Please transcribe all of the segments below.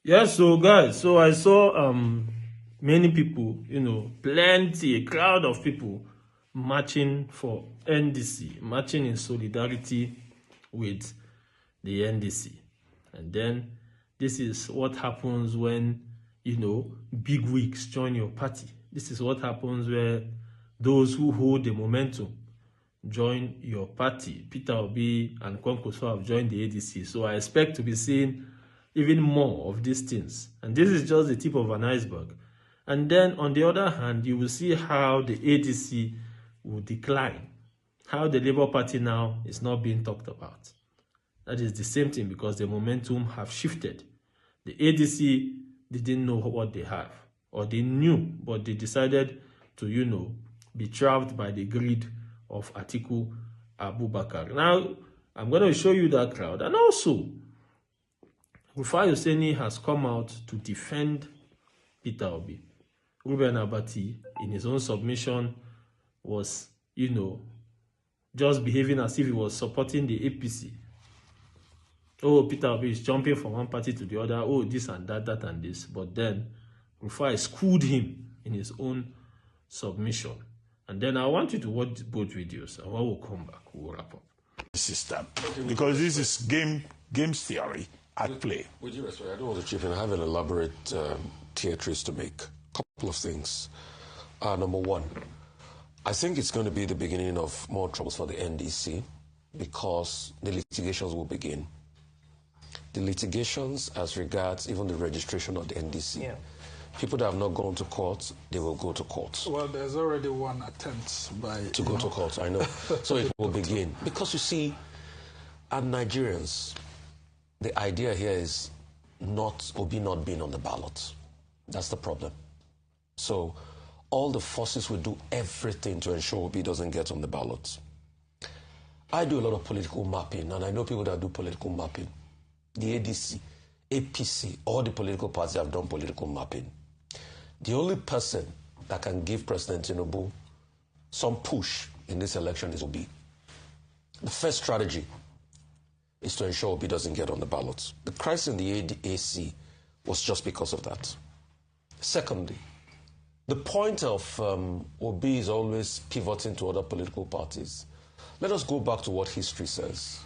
Yes, so guys, so I saw many people, a crowd of people marching for NDC, marching in solidarity with the NDC. And then this is what happens when, big wigs join your party. This is what happens where those who hold the momentum join your party. Peter Obi and Kwankwaso have joined the ADC. So I expect to be seeing even more of these things. And this is just the tip of an iceberg. And then on the other hand, you will see how the ADC will decline, how the Labour Party now is not being talked about. That is the same thing because the momentum have shifted. The ADC didn't know what they have, or they knew, but they decided to, be trapped by the greed of Atiku Abubakar. Now, I'm going to show you that crowd. And also, RUFAI has come out to defend Peter Obi. Ruben ABATI, in his own submission, was, just behaving as if he was supporting the APC. Oh, Peter Obi is jumping from one party to the other. Oh, this and that, that and this. But then RUFAI schooled him in his own submission. And then I want you to watch both videos. And when we'll come back, we'll wrap up. System. Because this is games theory at play. With you, respect, I don't want to chip in. I have an elaborate theatres to make. A couple of things. Number one, I think it's going to be the beginning of more troubles for the NDC because the litigations will begin. The litigations as regards even the registration of the NDC. Yeah. People that have not gone to court, they will go to court. Well, there's already one attempt to go to court, I know. So it will begin. Because you see, as Nigerians, the idea here is Obi not being on the ballot. That's the problem. So all the forces will do everything to ensure Obi doesn't get on the ballot. I do a lot of political mapping, and I know people that do political mapping. The ADC, APC, all the political parties have done political mapping. The only person that can give President Tinubu some push in this election is Obi. The first strategy is to ensure Obi doesn't get on the ballot. The crisis in the ADC was just because of that. Secondly, the point of Obi is always pivoting to other political parties. Let us go back to what history says.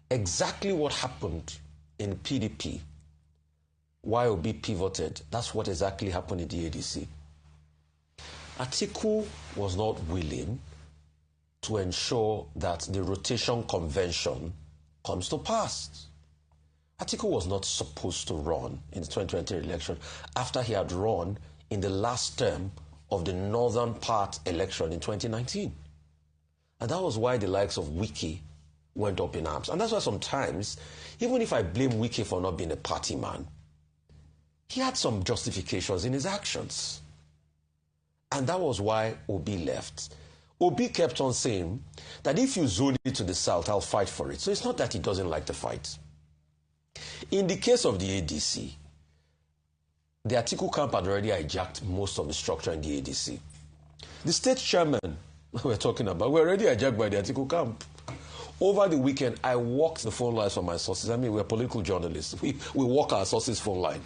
Exactly what happened in PDP, why Obi pivoted, that's what exactly happened in the ADC. Atiku was not willing to ensure that the rotation convention comes to pass. Atiku was not supposed to run in the 2020 election after he had run in the last term of the northern part election in 2019. And that was why the likes of Wiki went up in arms. And that's why sometimes, even if I blame Wiki for not being a party man, he had some justifications in his actions. And that was why Obi left. Obi kept on saying that if you zone it to the south, I'll fight for it. So it's not that he doesn't like the fight. In the case of the ADC, the Atiku camp had already hijacked most of the structure in the ADC. The state chairman we're talking about were already hijacked by the Atiku camp. Over the weekend, I walked the phone lines for my sources. I mean, we're political journalists. We walk our sources' phone line.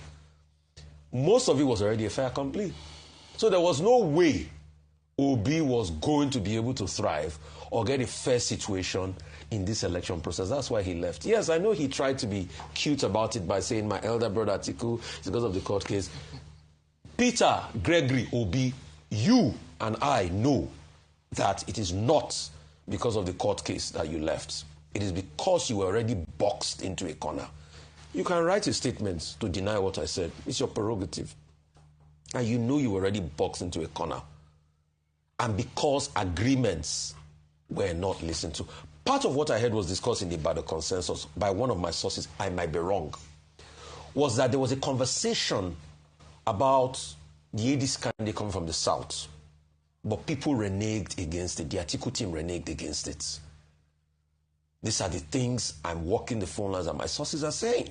Most of it was already a fait accompli. So there was no way Obi was going to be able to thrive or get a fair situation in this election process. That's why he left. Yes, I know he tried to be cute about it by saying my elder brother Atiku is because of the court case. Peter, Gregory, Obi, you and I know that it is not because of the court case that you left. It is because you were already boxed into a corner. You can write a statement to deny what I said. It's your prerogative. And you know you were already boxed into a corner. And because agreements were not listened to. Part of what I heard was discussed in the Ibadan consensus by one of my sources, I might be wrong, was that there was a conversation about the ADC candidate coming from the south. But people reneged against it. The Atiku team reneged against it. These are the things I'm walking the phone lines and my sources are saying.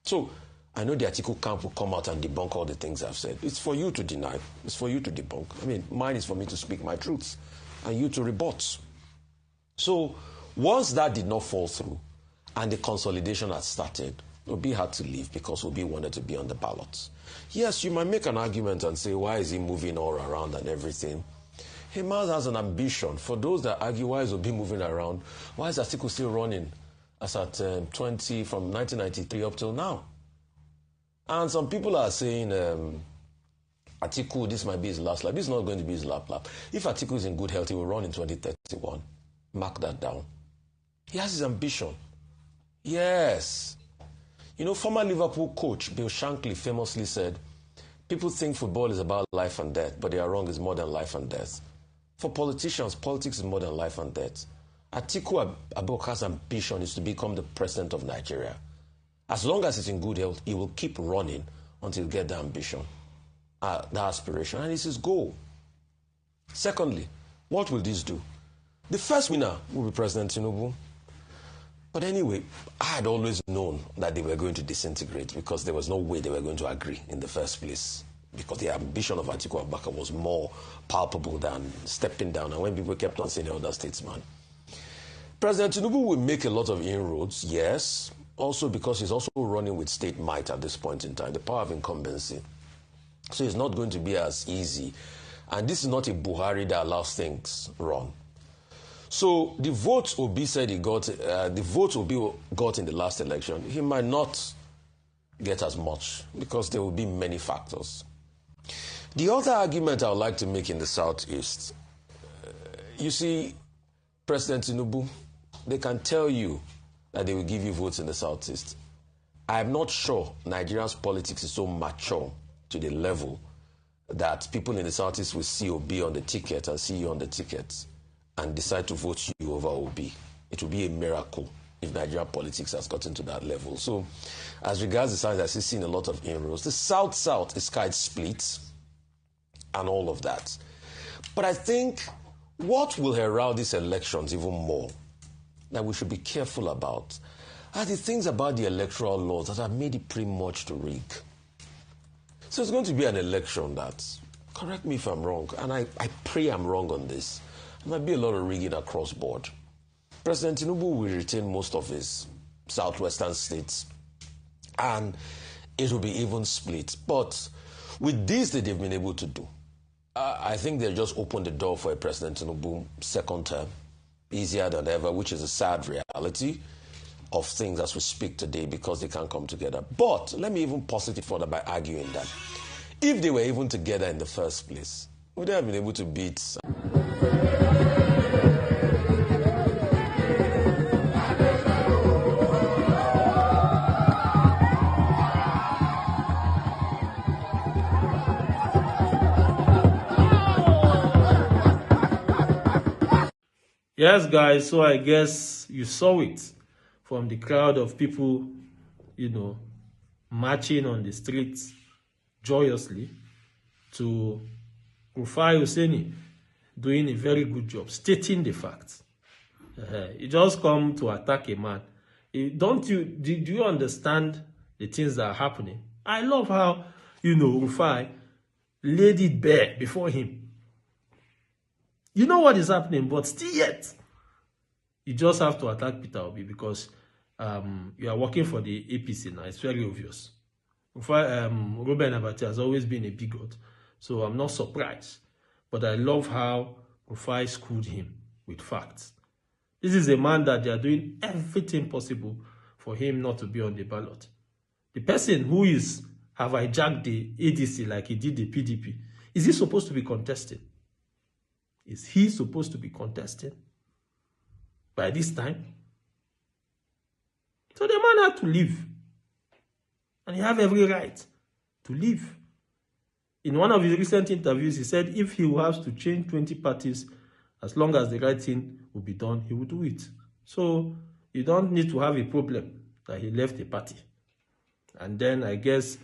So I know the Atiku camp will come out and debunk all the things I've said. It's for you to deny. It's for you to debunk. I mean, mine is for me to speak my truths and you to rebut. So once that did not fall through and the consolidation had started, Obi had to leave because Obi wanted to be on the ballot. Yes, you might make an argument and say, why is he moving all around and everything? Hey, man has an ambition. For those that argue, why is Obi moving around? Why is Atiku still running as at 20 from 1993 up till now? And some people are saying, Atiku, this might be his last lap. This is not going to be his last lap. If Atiku is in good health, he will run in 2031. Mark that down. He has his ambition. Yes. You know, former Liverpool coach Bill Shankly famously said, people think football is about life and death, but they are wrong. It's more than life and death. For politicians, politics is more than life and death. Atiku Abubakar's ambition is to become the president of Nigeria. As long as he's in good health, he will keep running until he gets the ambition, the aspiration, and it's his goal. Secondly, what will this do? The first winner will be President Tinubu. But anyway, I had always known that they were going to disintegrate because there was no way they were going to agree in the first place. Because the ambition of Atiku Abubakar was more palpable than stepping down. And when people kept on saying the other statesman. President Tinubu will make a lot of inroads, yes. Also because he's also running with state might at this point in time, the power of incumbency. So it's not going to be as easy. And this is not a Buhari that allows things run. So the votes Obi said he got, the votes Obi got in the last election, he might not get as much because there will be many factors. The other argument I would like to make in the Southeast, you see, President Tinubu, they can tell you that they will give you votes in the Southeast. I'm not sure Nigeria's politics is so mature to the level that people in the Southeast will see Obi on the ticket and see you on the ticket and decide to vote you over Obi. It will be a miracle if Nigerian politics has gotten to that level. So, as regards the South, I've seen a lot of inroads. The South-South is quite split and all of that. But I think what will herald these elections even more that we should be careful about are the things about the electoral laws that have made it pretty much to rig. So it's going to be an election that, correct me if I'm wrong, and I pray I'm wrong on this, there might be a lot of rigging across board. President Tinubu will retain most of his southwestern states, and it will be even split. But with this that they've been able to do, I think they just opened the door for a President Tinubu second term, easier than ever, which is a sad reality of things as we speak today because they can't come together. But let me even pause it further by arguing that if they were even together in the first place, would they have been able to beat... Yes, guys, so I guess you saw it from the crowd of people, you know, marching on the streets joyously to RUFAI Hussaini doing a very good job, stating the facts. You just come to attack a man. Do you understand the things that are happening? I love how, you know, RUFAI laid it bare before him. You know what is happening, but still yet, you just have to attack Peter Obi because you are working for the APC now. It's very obvious. Ruben ABATI has always been a bigot, so I'm not surprised. But I love how RUFAI schooled him with facts. This is a man that they are doing everything possible for him not to be on the ballot. The person who have hijacked the ADC like he did the PDP, is he supposed to be contested? Is he supposed to be contested by this time? So the man had to leave. And he have every right to leave. In one of his recent interviews, he said if he has to change 20 parties, as long as the right thing will be done, he will do it. So you don't need to have a problem that he left the party. And then I guess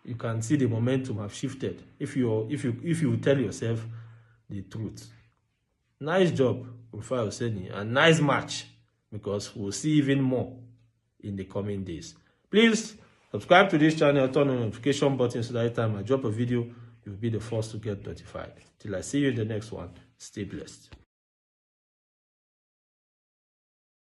you can see the momentum have shifted if you tell yourself the truth. Nice job, RUFAI Hussaini, and nice match, because we'll see even more in the coming days. Please subscribe to this channel, turn on the notification button so that every time I drop a video, you'll be the first to get notified. Till I see you in the next one, stay blessed.